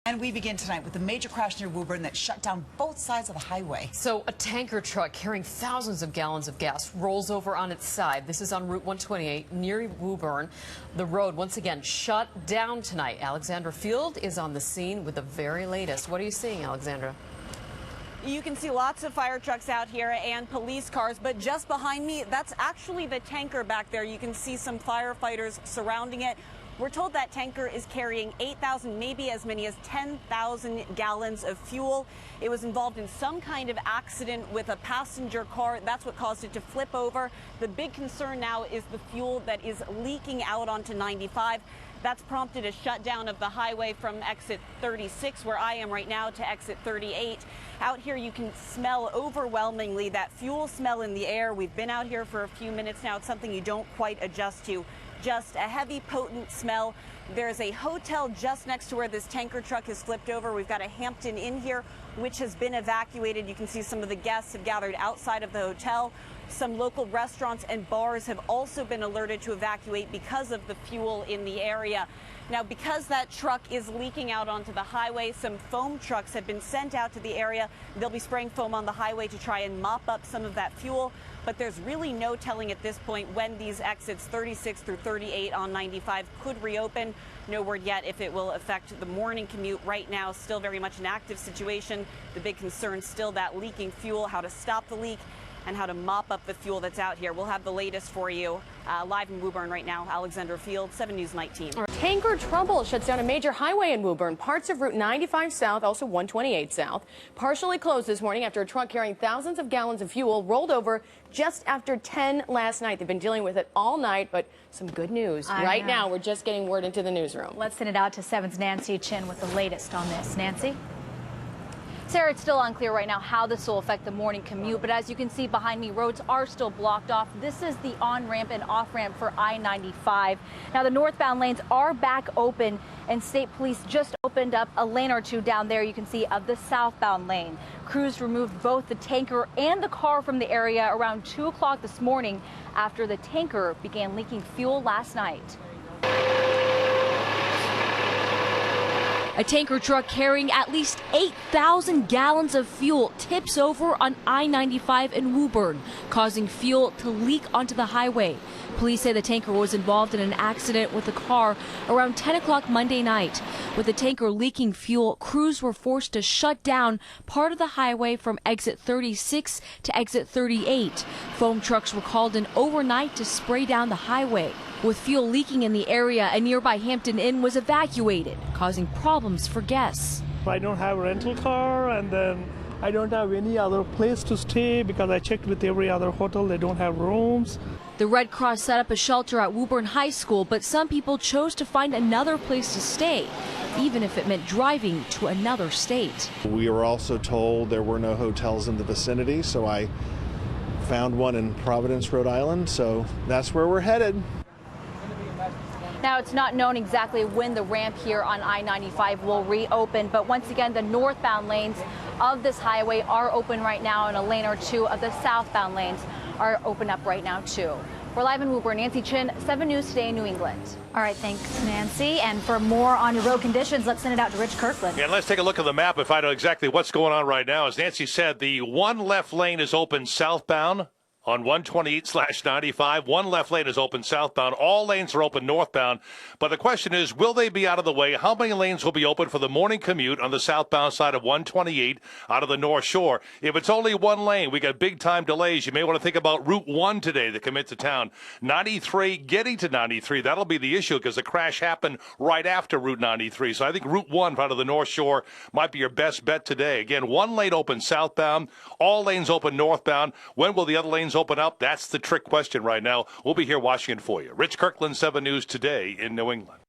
And we begin tonight with a major crash near Woburn that shut down both sides of the highway. So a tanker truck carrying thousands of gallons of gas rolls over on its side. This is on Route 128 near Woburn. The road once again shut down tonight. Alexandra Field is on the scene with the very latest. What are you seeing, Alexandra? You can see lots of fire trucks out here and police cars, but just behind me, that's actually the tanker back there. You can see some firefighters surrounding it. We're told that tanker is carrying 8,000, maybe as many as 10,000 gallons of fuel. It was involved in some kind of accident with a passenger car. That's what caused it to flip over. The big concern now is the fuel that is leaking out onto 95. That's prompted a shutdown of the highway from exit 36, where I am right now, to exit 38. Out here, you can smell overwhelmingly that fuel smell in the air. We've been out here for a few minutes now. It's something you don't quite adjust to. Just a heavy, potent smell. There's a hotel just next to where this tanker truck is flipped over. We've got a Hampton Inn here, which has been evacuated. You can see some of the guests have gathered outside of the hotel. Some local restaurants and bars have also been alerted to evacuate because of the fuel in the area. Now, because that truck is leaking out onto the highway, some foam trucks have been sent out to the area. They'll be spraying foam on the highway to try and mop up some of that fuel. But there's really no telling at this point when these exits 36 through 38 on 95 could reopen. No word yet if it will affect the morning commute. Right now, still very much an active situation. The big concern still that leaking fuel, how to stop the leak, and how to mop up the fuel that's out here. We'll have the latest for you live in Woburn right now. Alexandra Field, 7 News 19. Tanker trouble shuts down a major highway in Woburn. Parts of Route 95 South, also 128 South, partially closed this morning after a truck carrying thousands of gallons of fuel rolled over just after 10 last night. They've been dealing with it all night, but some good news. Right now, we're just getting word into the newsroom. Let's send it out to 7's Nancy Chin with the latest on this. Nancy? Sarah, it's still unclear right now how this will affect the morning commute, but as you can see behind me, roads are still blocked off. This is the on-ramp and off-ramp for I-95. Now, the northbound lanes are back open, and state police just opened up a lane or two down there, you can see, of the southbound lane. Crews removed both the tanker and the car from the area around 2 o'clock this morning after the tanker began leaking fuel last night. A tanker truck carrying at least 8,000 gallons of fuel tips over on I-95 in Woburn, causing fuel to leak onto the highway. Police say the tanker was involved in an accident with a car around 10 o'clock Monday night. With the tanker leaking fuel, crews were forced to shut down part of the highway from exit 36 to exit 38. Foam trucks were called in overnight to spray down the highway. With fuel leaking in the area, a nearby Hampton Inn was evacuated, causing problems for guests. I don't have a rental car, and then I don't have any other place to stay because I checked with every other hotel. They don't have rooms. The Red Cross set up a shelter at Woburn High School, but some people chose to find another place to stay, even if it meant driving to another state. We were also told there were no hotels in the vicinity, so I found one in Providence, Rhode Island, so that's where we're headed. Now, it's not known exactly when the ramp here on I-95 will reopen, but once again, the northbound lanes of this highway are open right now, and a lane or two of the southbound lanes are open up right now, too. We're live in Woburn. Nancy Chin, 7 News Today in New England. All right, thanks, Nancy. And for more on your road conditions, let's send it out to Rich Kirkland. Yeah, and let's take a look at the map and find out exactly what's going on right now. As Nancy said, the one left lane is open southbound on 128/95. One left lane is open southbound. All lanes are open northbound. But the question is, will they be out of the way? How many lanes will be open for the morning commute on the southbound side of 128 out of the North Shore? If it's only one lane, we got big time delays. You may want to think about Route 1 today to commit to town. 93, getting to 93, that'll be the issue because the crash happened right after Route 93. So I think Route 1 out of the North Shore might be your best bet today. Again, one lane open southbound, all lanes open northbound. When will the other lanes open up? That's the trick question right now. We'll be here watching it for you. Rich Kirkland, 7 News Today in New England.